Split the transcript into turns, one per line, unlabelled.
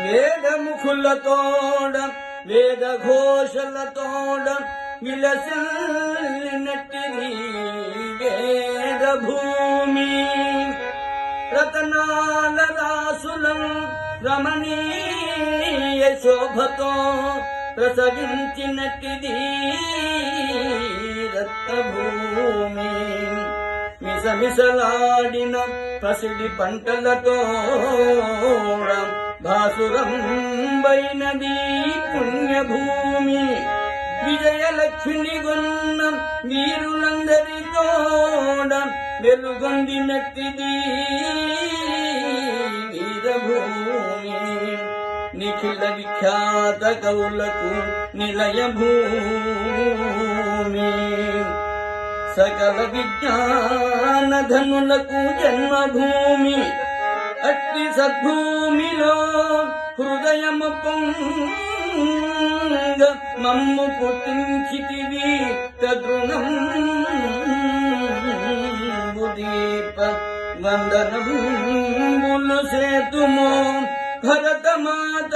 వేదముఖులతోడ వేద ఘోషలతోడ విలసిల్లినట్టిది వేద భూమి. రతనాల రాసులం రమణీయ శోభతో ప్రసవించినట్టిది రత్నభూమి. మిసమిసలాడిన పసిడి పంటలతో భాసురం బైనది పుణ్యభూమి. విజయలక్ష్మిని గొన్న వీరులందరితోడ వెలుగొందినట్టిది వీరభూమి. నిఖిల విఖ్యాత కవులకు నిలయ భూమి. సకల విజ్ఞాన ధనులకు జన్మభూమి. అట్టి సద్భూమిలో హృదయము పొంగ మమ్ము పుట్టించితివి తదృణం దీప వందనములు సేతుమో భరతమాత.